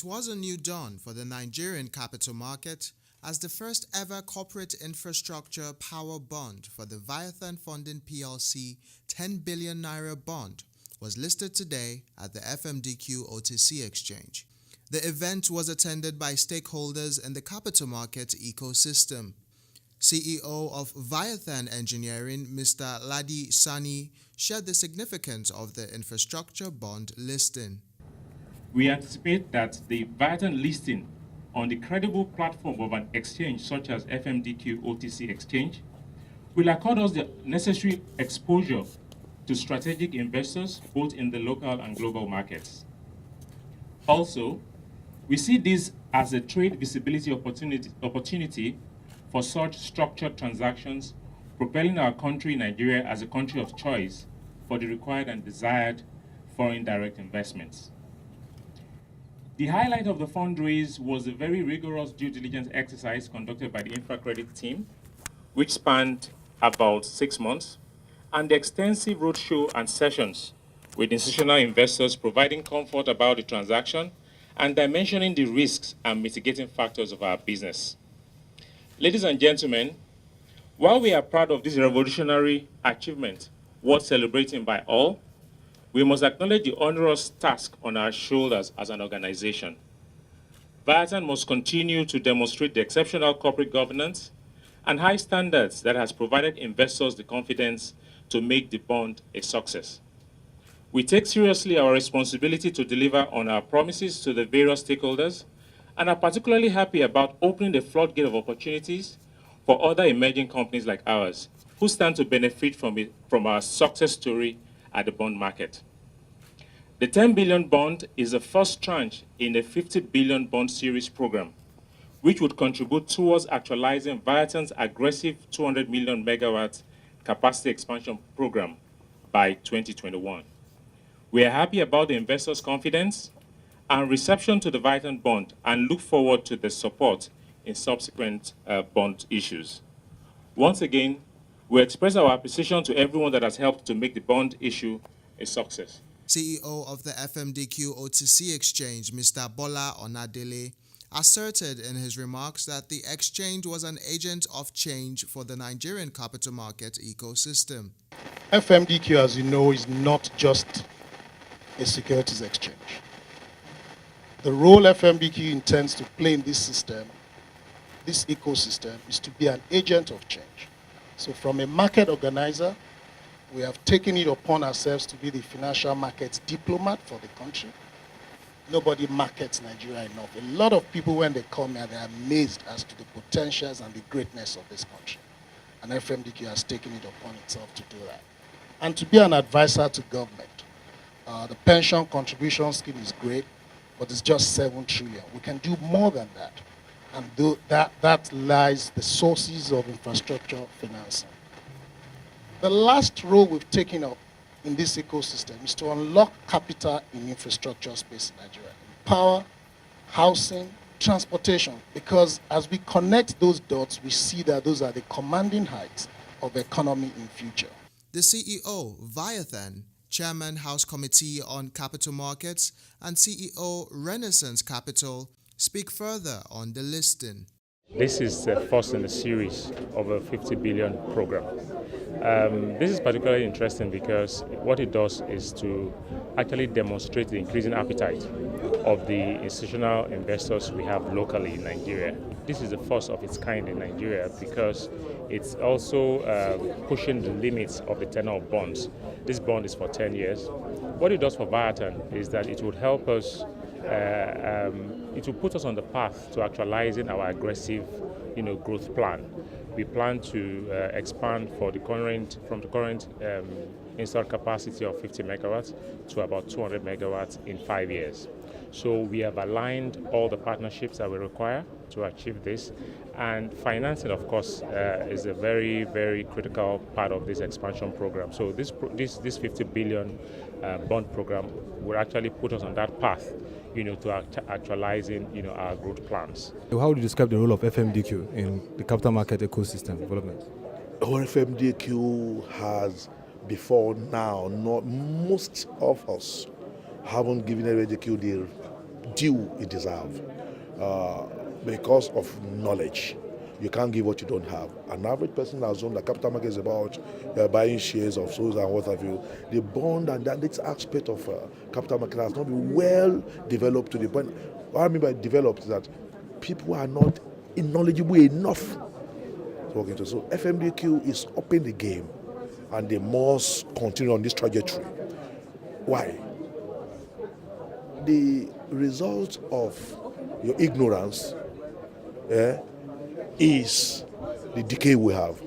It was a new dawn for the Nigerian capital market as the first ever corporate infrastructure power bond for the Viathan Funding PLC 10 billion naira bond was listed today at the fmdq OTC exchange. The event was attended by stakeholders in the capital market ecosystem. CEO of Viathan Engineering, Mr. Ladi Sani, shared the significance of the infrastructure bond listing. We anticipate that the Viathan listing on the credible platform of an exchange such as fmdq OTC exchange will accord us the necessary exposure to strategic investors both in the local and global markets. Also, we see this as a trade visibility opportunity for such structured transactions, propelling our country, Nigeria, as a country of choice for the required and desired foreign direct investments. The highlight of the fundraise was a very rigorous due diligence exercise conducted by the InfraCredit team, which spanned about 6 months, and the extensive roadshow and sessions with institutional investors providing comfort about the transaction and dimensioning the risks and mitigating factors of our business. Ladies and gentlemen, while we are proud of this revolutionary achievement worth celebrating by all, we must acknowledge the onerous task on our shoulders as an organization. Viathan must continue to demonstrate the exceptional corporate governance and high standards that has provided investors the confidence to make the bond a success. We take seriously our responsibility to deliver on our promises to the various stakeholders and are particularly happy about opening the floodgate of opportunities for other emerging companies like ours who stand to benefit from our success story at the bond market. The 10 billion bond is the first tranche in a 50 billion bond series program, which would contribute towards actualizing Viathan's aggressive 200 million megawatt capacity expansion program by 2021. We are happy about the investors' confidence and reception to the Viathan bond and look forward to the support in subsequent bond issues. Once again, we express our appreciation to everyone that has helped to make the bond issue a success. CEO of the fmdq OTC exchange, Mr. Bola Onadele, asserted in his remarks that the exchange was an agent of change for the Nigerian capital market ecosystem. fmdq, as you know, is not just a securities exchange. The role fmdq intends to play in this system, this ecosystem, is to be an agent of change. So from a market organizer, we have taken it upon ourselves to be the financial markets diplomat for the country. Nobody markets Nigeria enough. A lot of people, when they come here, they're amazed as to the potentials and the greatness of this country. And fmdq has taken it upon itself to do that. And to be an advisor to government. The pension contribution scheme is great, but it's just 7 trillion. We can do more than that. And that lies the sources of infrastructure financing. The last role we've taken up in this ecosystem is to unlock capital in infrastructure space in Nigeria. Power, housing, transportation, because as we connect those dots, we see that those are the commanding heights of the economy in future. The CEO, Viathan, Chairman House Committee on Capital Markets, and CEO Renaissance Capital speak further on the listing. This is the first in the series of a 50 billion program. This is particularly interesting because what it does is to actually demonstrate the increasing appetite of the institutional investors we have locally in Nigeria. This is the first of its kind in Nigeria because it's also pushing the limits of the tenor of bonds. This bond is for 10 years. What it does for Viathan is that it would help us, it will put us on the path to actualizing our aggressive growth plan. We plan to expand from the current installed capacity of 50 megawatts to about 200 megawatts in 5 years. So we have aligned all the partnerships that we require to achieve this, and financing, of course, is a very, very critical part of this expansion program. So this 50 billion bond program will actually put us on that path, to actualizing, our growth plans. How would you describe the role of fmdq in the capital market ecosystem development? What fmdq has before now, not most of us haven't given fmdq due it deserves because of knowledge. You can't give what you don't have. An average person assumes that capital market is about buying shares of so and what have you. The bond and that this aspect of capital market has not been well developed to the point. What I mean by developed is that people are not knowledgeable enough to walk into. So FMDQ is upping the game, and they must continue on this trajectory. Why? The result of your ignorance is the decay we have.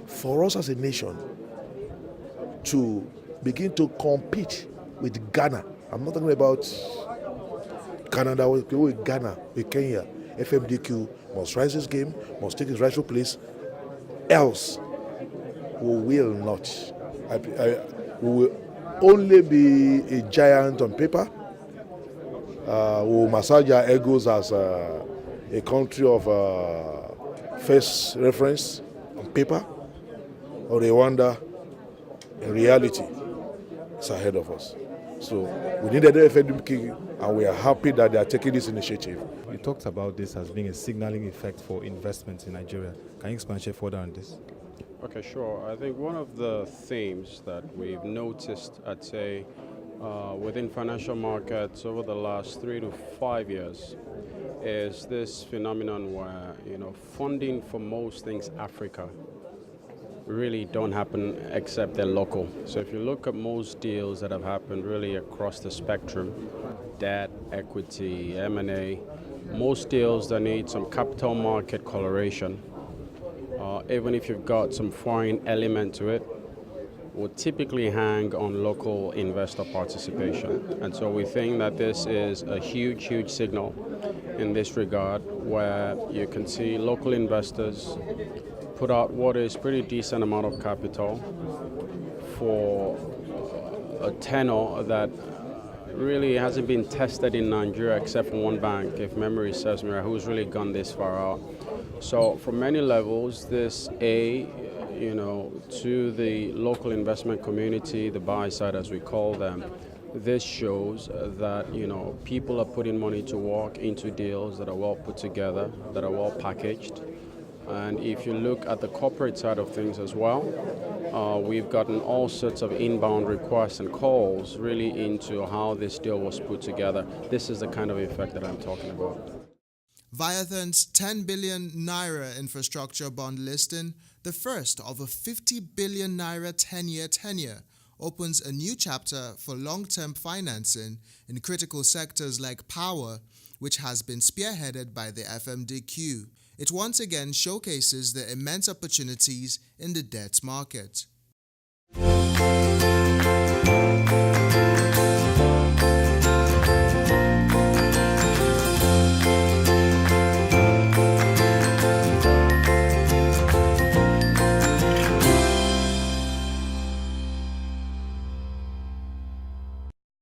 For us as a nation to begin to compete with Ghana, I'm not talking about Canada, with Ghana, with Kenya, FMDQ must rise his game, must take his rightful place, else we will not. We will only be a giant on paper. We will massage our egos as a country of first reference on paper, or Rwanda in reality is ahead of us. So we needed the FMDQ, and we are happy that they are taking this initiative. You talked about this as being a signaling effect for investment in Nigeria. Can you expand further on this? Okay, sure. I think one of the themes that we've noticed, I'd say, within financial markets over the last 3 to 5 years is this phenomenon where, funding for most things Africa really don't happen except they're local. So if you look at most deals that have happened really across the spectrum, debt, equity, M&A, most deals that need some capital market coloration, even if you've got some foreign element to it, will typically hang on local investor participation. And so we think that this is a huge, huge signal in this regard, where you can see local investors put out what is pretty decent amount of capital for a tenor that really hasn't been tested in Nigeria except for one bank, if memory serves me right, who's really gone this far out. So from many levels, this to the local investment community, the buy side as we call them, this shows that, people are putting money to work into deals that are well put together, that are well packaged. And if you look at the corporate side of things as well, we've gotten all sorts of inbound requests and calls really into how this deal was put together. This is the kind of effect that I'm talking about. Viathan's 10 billion naira infrastructure bond listing, the first of a 50 billion naira 10-year tenure, opens a new chapter for long-term financing in critical sectors like power, which has been spearheaded by the FMDQ. It once again showcases the immense opportunities in the debt market.